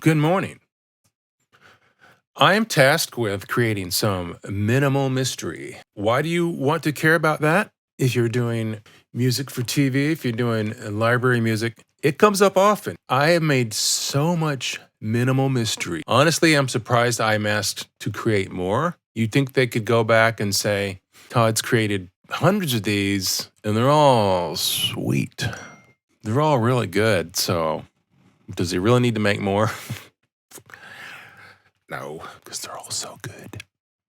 Good morning. I am tasked with creating some minimal mystery. Why do you want to care about that? If you're doing music for TV, if you're doing library music, it comes up often. I have made so much minimal mystery. Honestly, I'm surprised I'm asked to create more. You'd think they could go back and say, Todd's created hundreds of these, and they're all sweet. They're all really good, so does he really need to make more? No, because they're all so good.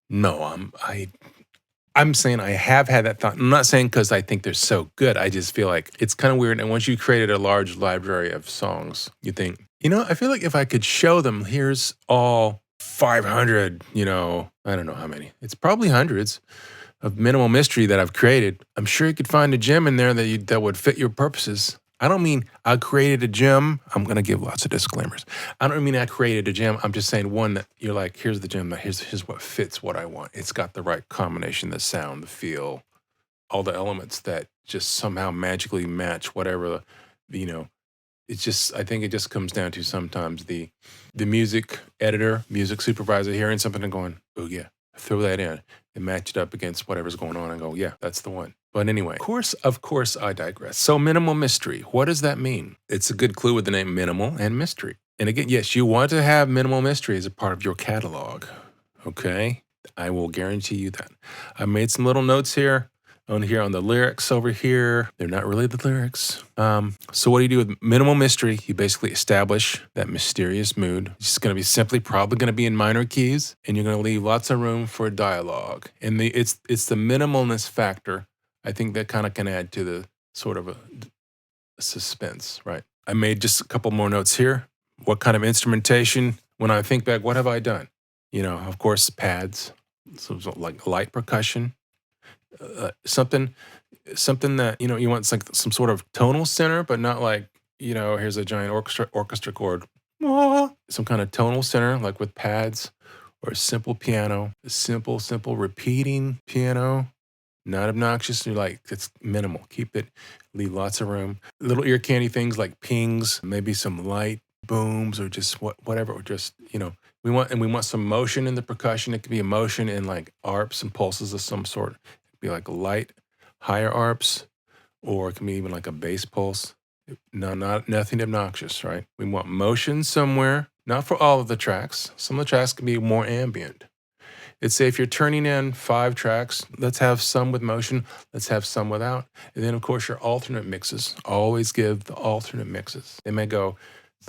No, I'm saying I have had that thought. I'm not saying because I think they're so good. I just feel like it's kind of weird. And once you created a large library of songs, you think, I feel like if I could show them, here's all 500, I don't know how many. It's probably hundreds of minimal mystery that I've created. I'm sure you could find a gem in there that would fit your purposes. I don't mean I created a gem. I'm going to give lots of disclaimers. I don't mean I created a gem. I'm just saying one that you're like, here's the gem. Here's what fits what I want. It's got the right combination, the sound, the feel, all the elements that just somehow magically match whatever, it's just, I think it just comes down to sometimes the music editor, music supervisor hearing something and going, oh yeah, throw that in and match it up against whatever's going on and go, yeah, that's the one. But anyway, of course, I digress. So minimal mystery, what does that mean? It's a good clue with the name minimal and mystery. And again, yes, you want to have minimal mystery as a part of your catalog, okay? I will guarantee you that. I made some little notes here on the lyrics over here. They're not really the lyrics. So what do you do with minimal mystery? You basically establish that mysterious mood. It's going to be probably going to be in minor keys, and you're going to leave lots of room for dialogue. And it's the minimalness factor, I think, that kind of can add to the sort of a suspense, right? I made just a couple more notes here. What kind of instrumentation? When I think back, what have I done? Of course, pads, so like light percussion, something that, you want like some sort of tonal center, but not like, here's a giant orchestra chord. Some kind of tonal center, like with pads, or a simple piano, a simple repeating piano. Not obnoxious. You're like, it's minimal. Keep it, leave lots of room. Little ear candy things like pings, maybe some light booms, or just whatever, or just, we want some motion in the percussion. It could be a motion in like arps and pulses of some sort. It could be like light, higher arps, or it can be even like a bass pulse. No, nothing obnoxious, right? We want motion somewhere, not for all of the tracks. Some of the tracks can be more ambient. It's say if you're turning in 5 tracks, let's have some with motion, let's have some without. And then, of course, your alternate mixes. Always give the alternate mixes. They may go,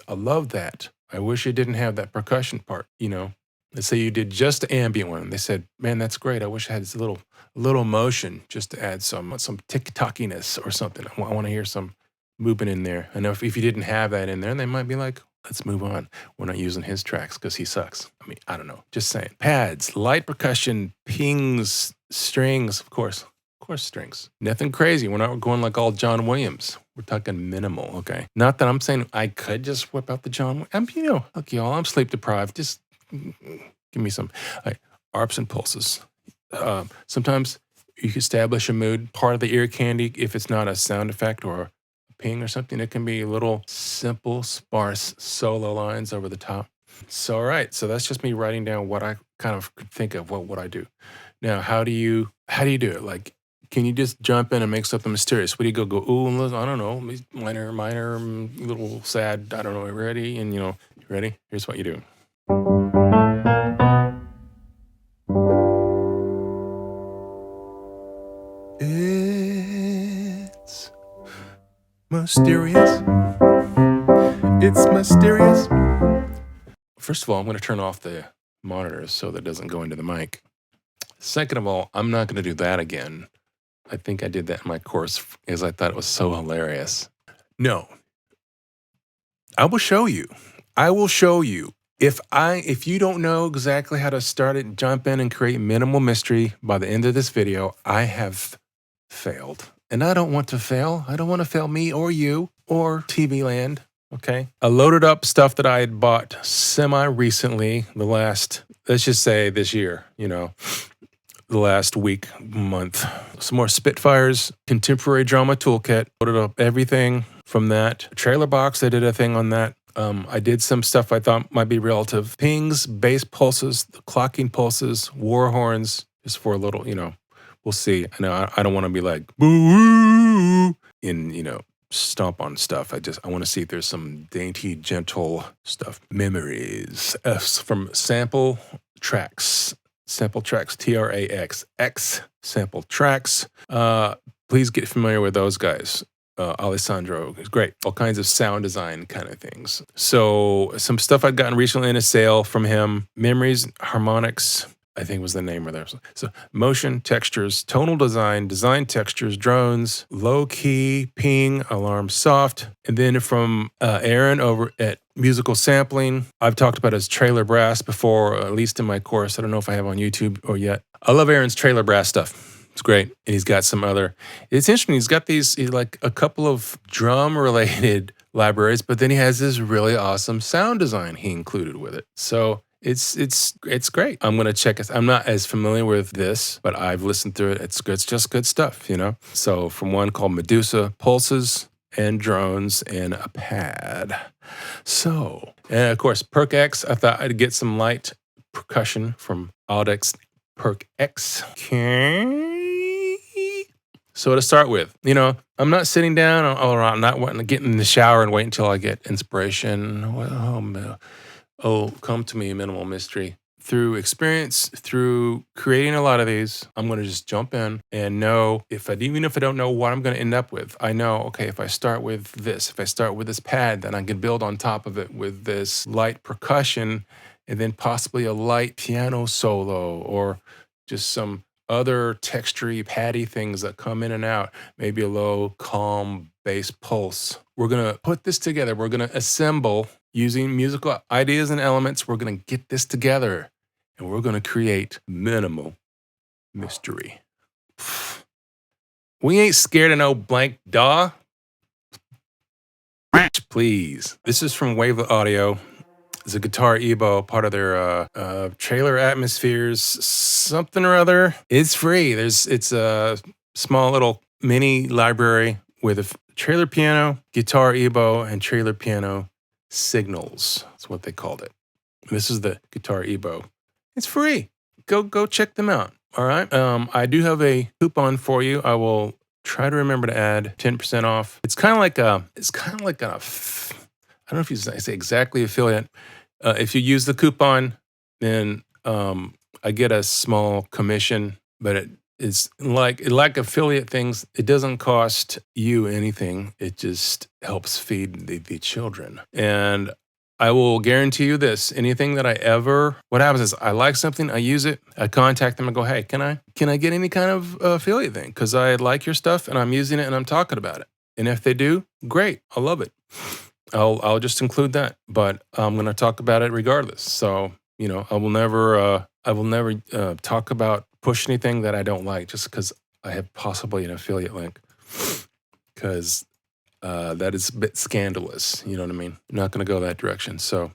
I love that. I wish it didn't have that percussion part, Let's say you did just the ambient one. They said, man, that's great. I wish I had this little motion just to add some tick-tockiness or something. I want to hear some movement in there. I know if you didn't have that in there, they might be like, let's move on. We're not using his tracks because he sucks. I mean, I don't know. Just saying. Pads, light percussion, pings, strings, of course strings. Nothing crazy. We're not going like all John Williams. We're talking minimal, okay? Not that I'm saying I could just whip out the John Williams. Look, y'all, I'm sleep deprived. Just give me some arps and pulses. Sometimes you can establish a mood. Part of the ear candy, if it's not a sound effect or ping or something, it can be little simple, sparse solo lines over the top. So, all right, so that's just me writing down what I kind of think of what I do. Now, how do you do it? Like, can you just jump in and make something mysterious? What do you go, ooh, I don't know, minor, little sad, I don't know, ready? And, you ready? Here's what you do. It's mysterious. It's mysterious. First of all, I'm going to turn off the monitors so that it doesn't go into the mic. Second of all, I'm not going to do that again. I think I did that in my course because I thought it was so hilarious. No. I will show you. If you don't know exactly how to start it, jump in and create minimal mystery by the end of this video, I have failed. And I don't want to fail. I don't want to fail me or you or TV land, okay? I loaded up stuff that I had bought semi-recently, let's just say this year, the last week, month. Some more Spitfires, Contemporary Drama Toolkit. Loaded up everything from that. Trailer Box, I did a thing on that. I did some stuff I thought might be relative. Pings, bass pulses, clocking pulses, war horns, just for a little, we'll see. I know I don't want to be like, boo, and, stomp on stuff. I want to see if there's some dainty, gentle stuff. Memories from sample tracks, TRAX, X sample tracks. Please get familiar with those guys. Alessandro is great. All kinds of sound design kind of things. So some stuff I've gotten recently in a sale from him. Memories, harmonics, I think was the name of there. So motion, textures, tonal design, design textures, drones, low key, ping, alarm, soft. And then from Aaron over at Musical Sampling, I've talked about his trailer brass before, at least in my course. I don't know if I have on YouTube or yet. I love Aaron's trailer brass stuff. It's great. And he's got some other, it's interesting. He's got like a couple of drum related libraries, but then he has this really awesome sound design he included with it. So it's great. I'm going to check it. I'm not as familiar with this, but I've listened through it. It's good. It's just good stuff, So from one called Medusa, pulses and drones and a pad. So, and of course, PercX. I thought I'd get some light percussion from Audix PercX. Okay. So to start with, I'm not sitting down or I'm not wanting to get in the shower and wait until I get inspiration. Oh, come to me, minimal mystery. Through experience, through creating a lot of these, I'm going to just jump in and know even if I don't know what I'm going to end up with, I know, okay, if I start with this pad, then I can build on top of it with this light percussion and then possibly a light piano solo or just some other textury, paddy things that come in and out, maybe a low, calm bass pulse. We're going to put this together. We're going to assemble using musical ideas and elements. We're going to get this together and we're going to create minimal mystery. We ain't scared of no blank daw. Please. This is from Wavelet Audio. It's a guitar ebow, part of their trailer atmospheres, something or other. It's free. It's a small little mini library with a trailer piano, guitar ebow, and trailer piano signals. That's what they called it. This is the guitar ebow. It's free. Go check them out. All right. I do have a coupon for you. I will try to remember to add 10% off. It's kind of like a. I don't know if you say exactly affiliate. If you use the coupon, then I get a small commission, but it's like affiliate things. It doesn't cost you anything. It just helps feed the children. And I will guarantee you this: anything that what happens is I like something, I use it, I contact them and go, hey, can I get any kind of affiliate thing? Because I like your stuff and I'm using it and I'm talking about it. And if they do, great, I love it. I'll just include that, but I'm going to talk about it regardless. So, I will never push anything that I don't like just because I have possibly an affiliate link, because that is a bit scandalous. You know what I mean? I'm not going to go that direction. So.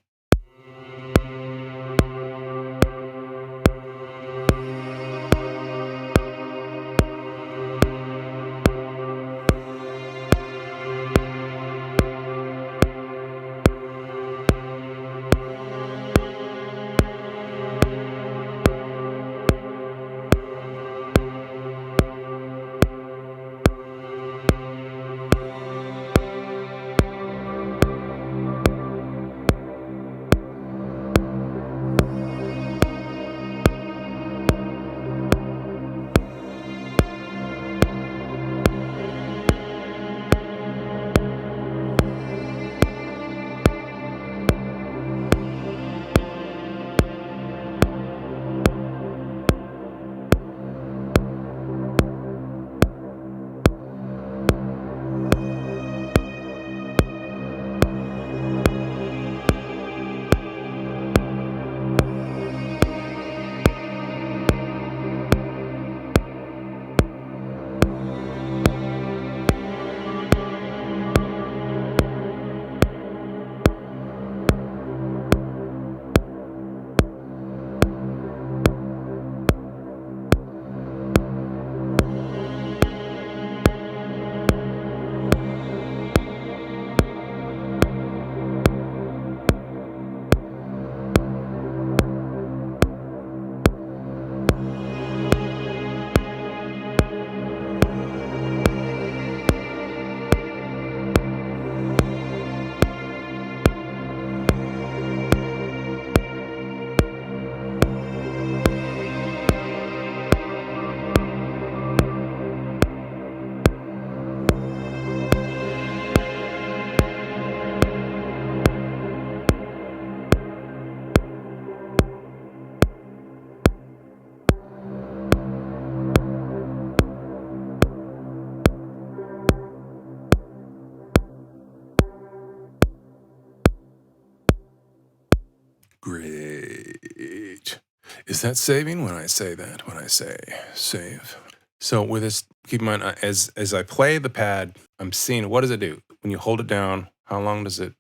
Is that saving when I say that? When I say save. So with this, keep in mind, as I play the pad, I'm seeing, what does it do? When you hold it down, how long does it,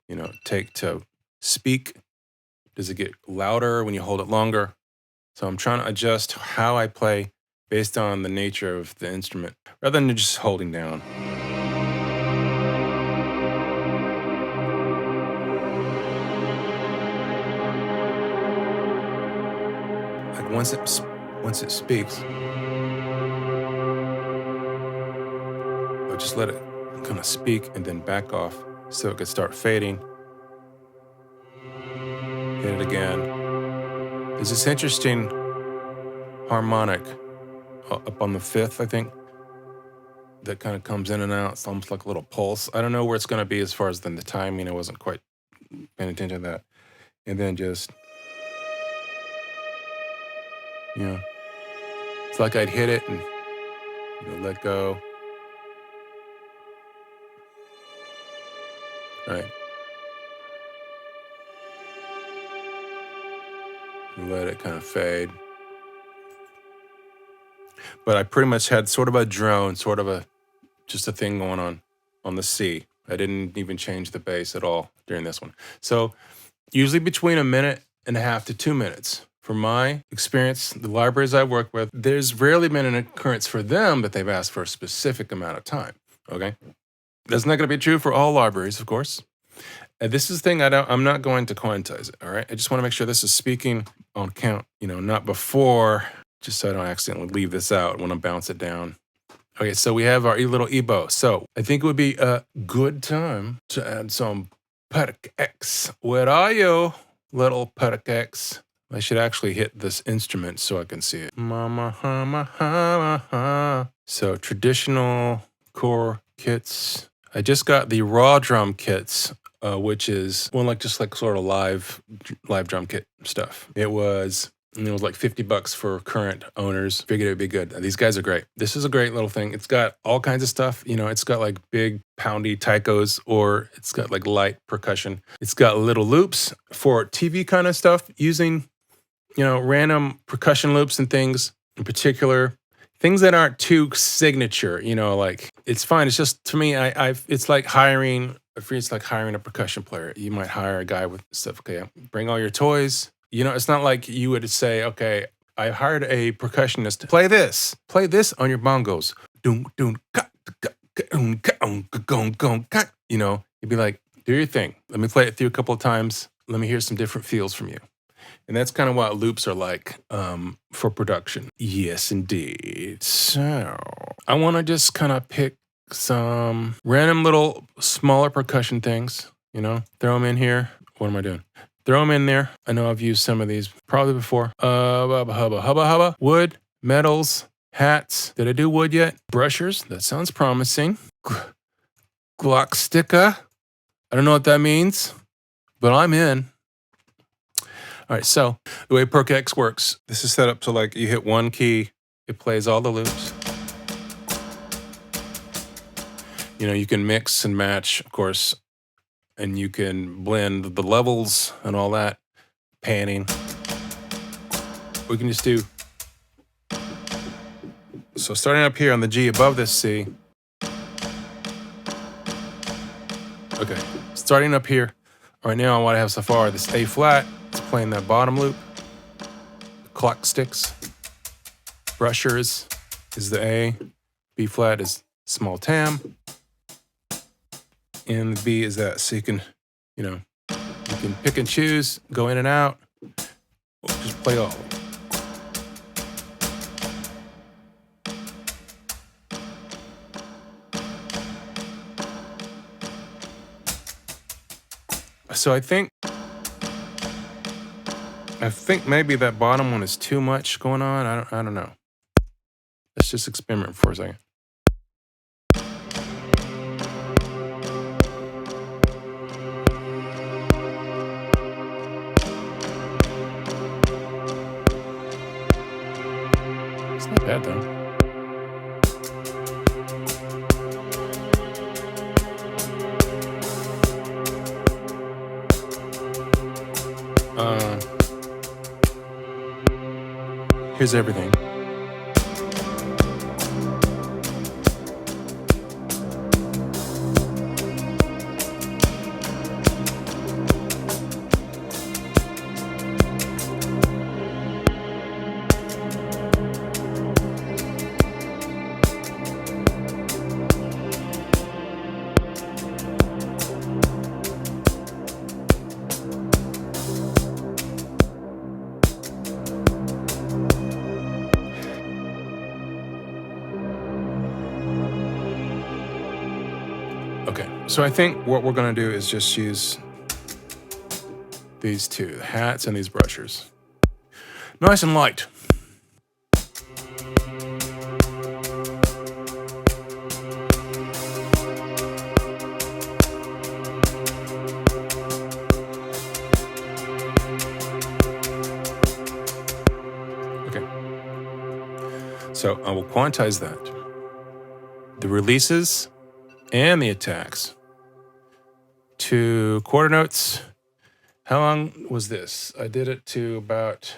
take to speak? Does it get louder when you hold it longer? So I'm trying to adjust how I play based on the nature of the instrument, rather than just holding down. Like once it speaks, I'll just let it kind of speak and then back off so it could start fading. Hit it again. There's this interesting harmonic up on the fifth, I think, that kind of comes in and out. It's almost like a little pulse. I don't know where it's going to be as far as the timing. I wasn't quite paying attention to that. And then just, it's like I'd hit it and let go. Right. And let it kind of fade. But I pretty much had sort of a drone, just a thing going on the C. I didn't even change the bass at all during this one. So usually between 1.5 minutes to 2 minutes. From my experience, the libraries I work with, there's rarely been an occurrence for them that they've asked for a specific amount of time, okay? That's not going to be true for all libraries, of course. And this is the thing, I'm not going to quantize it, all right? I just want to make sure this is speaking on count, not before, just so I don't accidentally leave this out when I bounce it down. Okay, so we have our little ebow. So I think it would be a good time to add some PercX. Where are you, little PercX? I should actually hit this instrument so I can see it. Mama, hama, hama, ha. So traditional core kits. I just got the raw drum kits, which is just like sort of live drum kit stuff. It was like $50 for current owners. Figured it'd be good. These guys are great. This is a great little thing. It's got all kinds of stuff. It's got like big poundy taikos, or it's got like light percussion. It's got little loops for TV kind of stuff, using random percussion loops and things, in particular things that aren't too signature. Like, it's fine. It's just, to me, it's like hiring a percussion player. You might hire a guy with stuff. Okay, bring all your toys. It's not like you would say, okay, I hired a percussionist to play this on your bongos. You'd be like, do your thing. Let me play it through a couple of times. Let me hear some different feels from you. And that's kind of what loops are like for production. Yes, indeed. So I want to just kind of pick some random little smaller percussion things, throw them in here. What am I doing? Throw them in there. I know I've used some of these probably before. Hubba. Wood, metals, hats. Did I do wood yet? Brushers. That sounds promising. Glock sticker. I don't know what that means, but I'm in. All right, so the way PercX works, this is set up so like you hit one key, it plays all the loops. You can mix and match, of course, and you can blend the levels and all that, panning. We can just do, so starting up here on the G above this C. Okay, starting up here, right now what I have so far, this A flat, it's playing that bottom loop. Clock sticks. Brushers is the A. B flat is small tam. And the B is that. So you can, you can pick and choose, go in and out, or just play all of them. So I think maybe that bottom one is too much going on. I don't know. Let's just experiment for a second. It's not bad though. Here's everything. Okay, so I think what we're gonna do is just use these two, the hats and these brushers. Nice and light. Okay, so I will quantize that. The releases and the attacks to quarter notes. How long was this? I did it to about,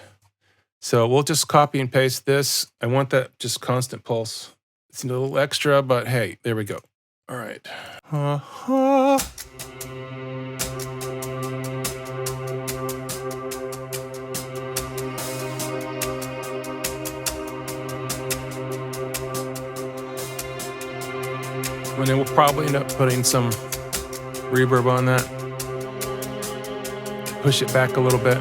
so we'll just copy and paste this. I want that just constant pulse. It's a little extra, but hey, there we go. All right. And then we'll probably end up putting some reverb on that. Push it back a little bit.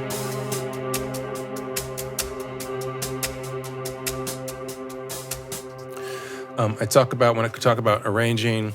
I talk about arranging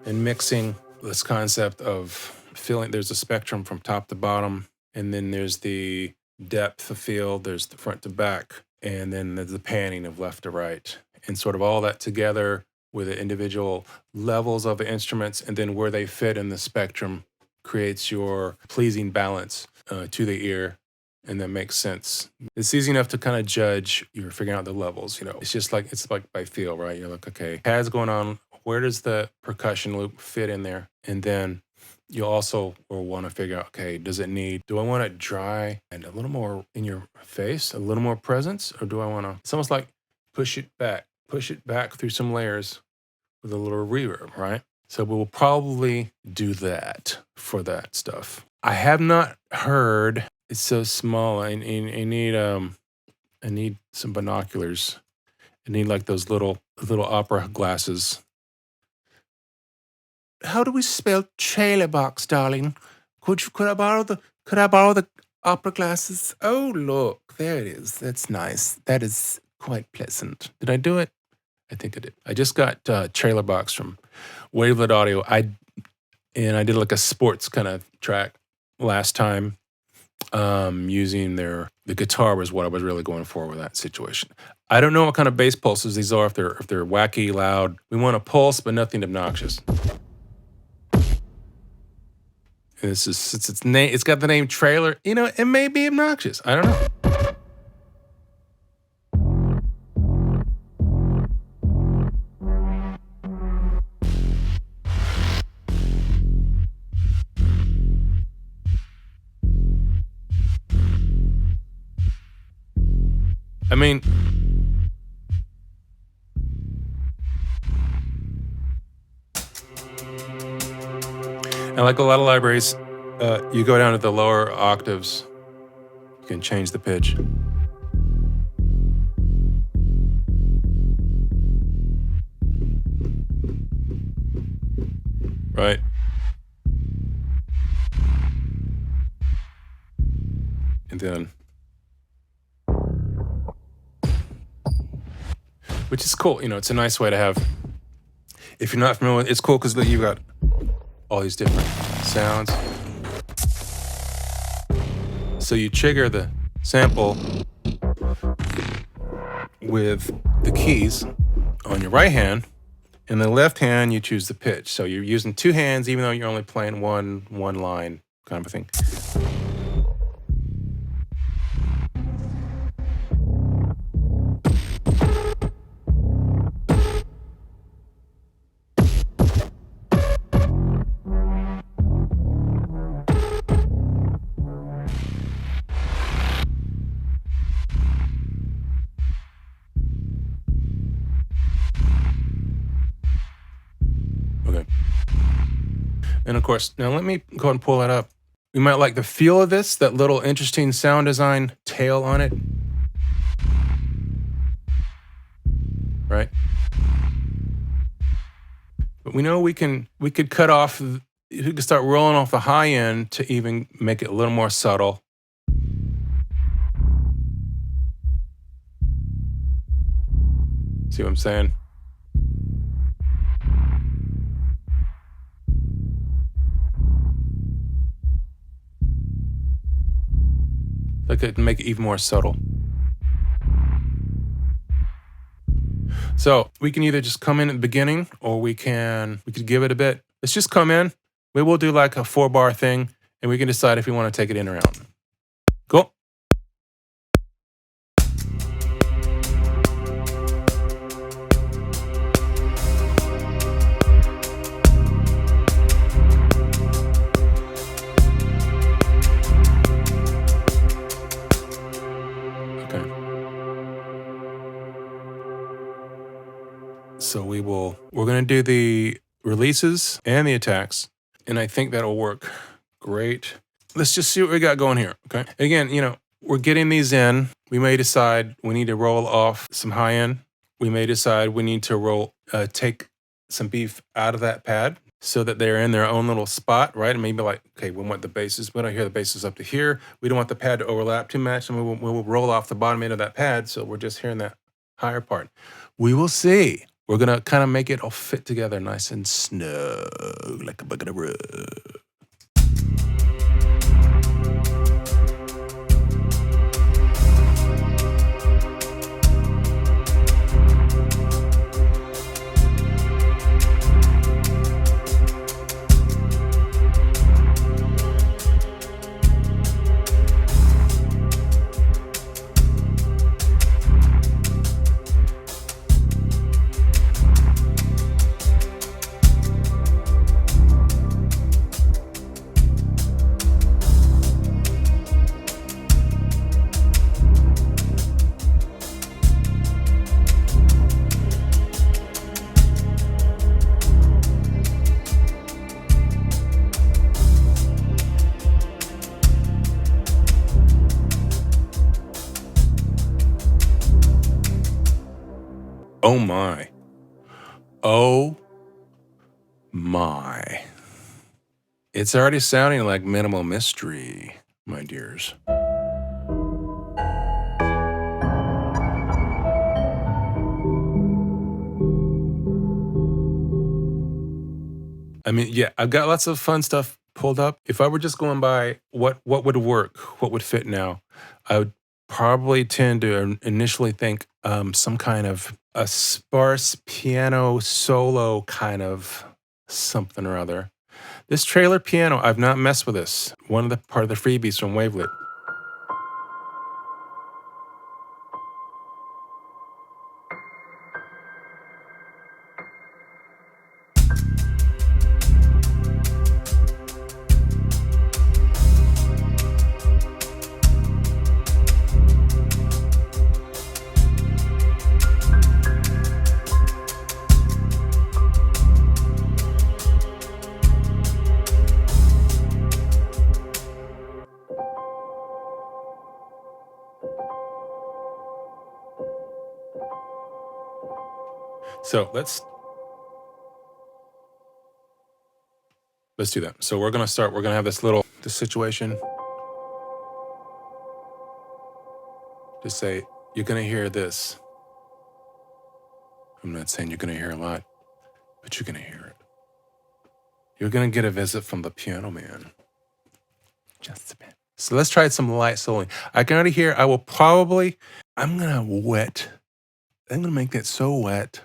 and mixing, this concept of feeling. There's a spectrum from top to bottom, and then there's the depth of field, there's the front to back, and then there's the panning of left to right, and sort of all that together with the individual levels of the instruments, and then where they fit in the spectrum creates your pleasing balance to the ear, and that makes sense. It's easy enough to kind of judge. You're figuring out the levels, it's like by feel, right? You're like, okay, pads going on, where does the percussion loop fit in there? And then you also will want to figure out, okay, do I want it dry and a little more in your face, a little more presence, or do I want to, it's almost like push it back through some layers with a little reverb, right? So we'll probably do that for that stuff. I have not heard, it's so small. I need some binoculars. I need like those little opera glasses. How do we spell trailer box, darling? Could I borrow the opera glasses? Oh, look, there it is. That's nice. That is quite pleasant. Did I do it? I think I did. I just got trailer box from Wavelet Audio. I did like a sports kind of track last time. Using the guitar was what I was really going for with that situation. I don't know what kind of bass pulses these are. If they're wacky, loud. We want a pulse, but nothing obnoxious. It's got the name trailer. It may be obnoxious. I don't know. I mean, and like a lot of libraries, you go down to the lower octaves, you can change the pitch. Right? And then, which is cool. It's a nice way to have, if you're not familiar with it, it's cool because you've got all these different sounds. So you trigger the sample with the keys on your right hand, and the left hand you choose the pitch. So you're using two hands even though you're only playing one line kind of a thing. And of course, now let me go ahead and pull that up. We might like the feel of this, that little interesting sound design tail on it. Right? But we know we could cut off, we could start rolling off the high end to even make it a little more subtle. See what I'm saying? I could make it even more subtle. So we can either just come in at the beginning, or we could give it a bit. Let's just come in. We will do like a 4-bar thing, and we can decide if we want to take it in or out. Cool. So we're going to do the releases and the attacks, and I think that'll work great. Let's just see what we got going here, okay? Again, we're getting these in. We may decide we need to roll off some high end. We may decide we need to take some beef out of that pad so that they're in their own little spot, right? And maybe like, okay, we want the basses. We don't hear the basses up to here. We don't want the pad to overlap too much, and we'll roll off the bottom end of that pad, so we're just hearing that higher part. We will see. We're going to kind of make it all fit together nice and snug, like a bucket of rug. Oh my. Oh my. It's already sounding like Minimal Mystery, my dears. I mean, yeah, I've got lots of fun stuff pulled up. If I were just going by what would work, what would fit now, I would probably tend to initially think some kind of a sparse piano solo kind of something or other. This trailer piano, I've not messed with this. Part of the freebies from Wavelet. So let's do that. So we're going to have this situation. Just say, you're going to hear this. I'm not saying you're going to hear a lot, but you're going to hear it. You're going to get a visit from the piano man. Just a bit. So let's try some light soloing. I can already hear, I'm going to make that so wet.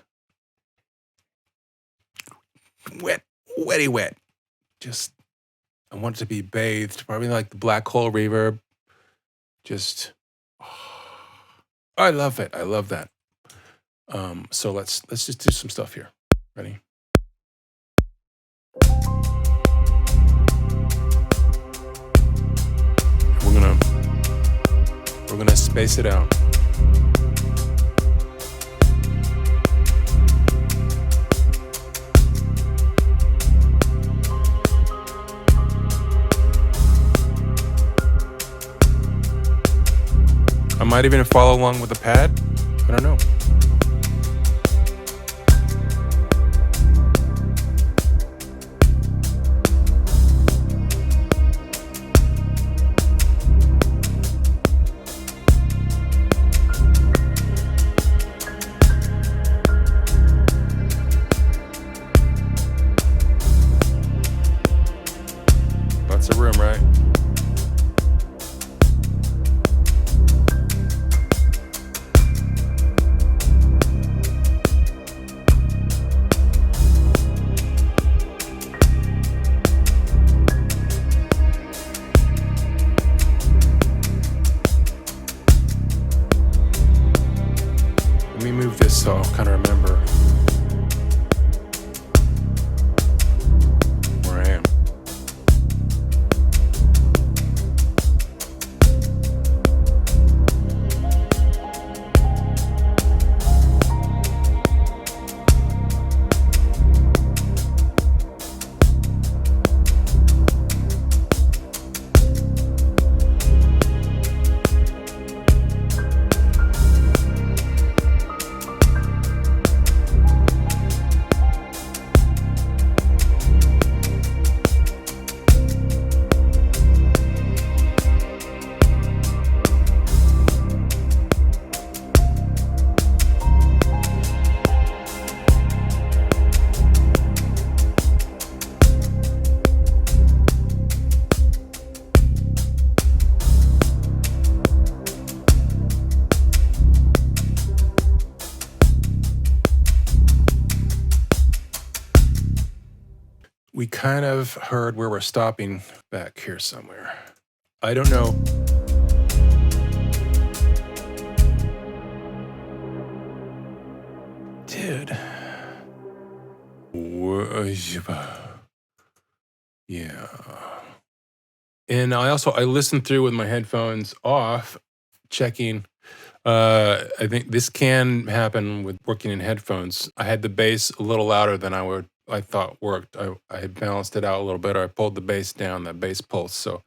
Wet. Just, I want it to be bathed, probably like the black hole reverb. Just, I love it. I love that. So let's just do some stuff here. Ready? We're gonna space it out. I might even follow along with the pad. I don't know. Lots of room, right? Let me move this so I'll kind of remember where I am. We kind of heard where we're stopping back here somewhere. I don't know. Dude. Yeah. And I listened through with my headphones off, checking. I think this can happen with working in headphones. I had the bass a little louder than I thought worked. I had balanced it out a little bit, or I pulled the bass down, that bass pulse. So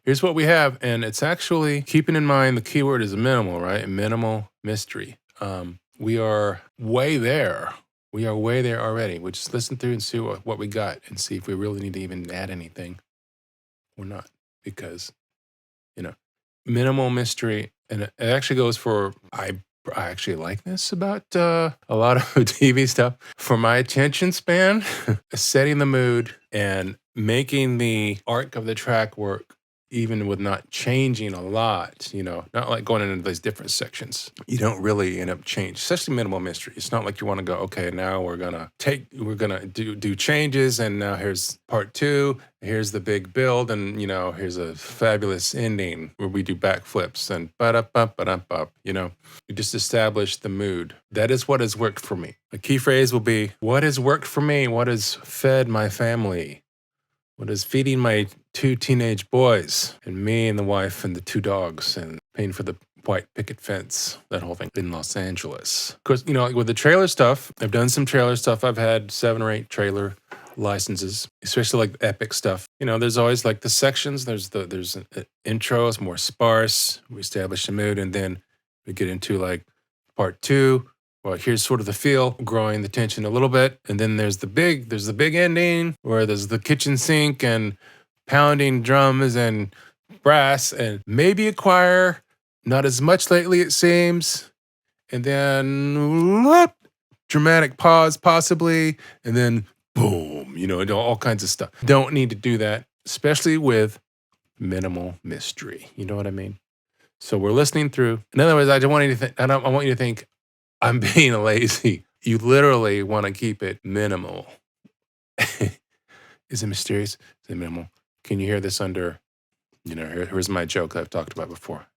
here's what we have, and it's actually, keeping in mind the keyword is minimal, right? Minimal mystery. We are way there. We are way there already. We'll just listen through and see what we got and see if we really need to even add anything or not. Because, minimal mystery, and it actually goes for, I actually like this about a lot of TV stuff. For my attention span, setting the mood and making the arc of the track work, even with not changing a lot, not like going into these different sections. You don't really end up changing, especially minimal mystery. It's not like you want to go, okay, now we're gonna do changes, and now here's part 2, here's the big build, and here's a fabulous ending where we do backflips and ba-da-ba-ba-da-ba, We just establish the mood. That is what has worked for me. A key phrase will be, what has worked for me? What has fed my family? What is feeding my 2 teenage boys, and me and the wife and the 2 dogs, and paying for the white picket fence, that whole thing in Los Angeles. Of course, with the trailer stuff, I've done some trailer stuff. I've had 7 or 8 trailer licenses, especially like epic stuff. There's always like the sections. There's an intro, it's more sparse. We establish the mood, and then we get into like part 2. Well, here's sort of the feel, growing the tension a little bit. And then there's the big ending where there's the kitchen sink and pounding drums and brass and maybe a choir. Not as much lately, it seems. And then dramatic pause, possibly. And then boom, all kinds of stuff. Don't need to do that, especially with minimal mystery. You know what I mean? So we're listening through. In other words, I want you to think, I'm being lazy. You literally want to keep it minimal. Is it mysterious? Is it minimal? Can you hear this under, here's my joke that I've talked about before.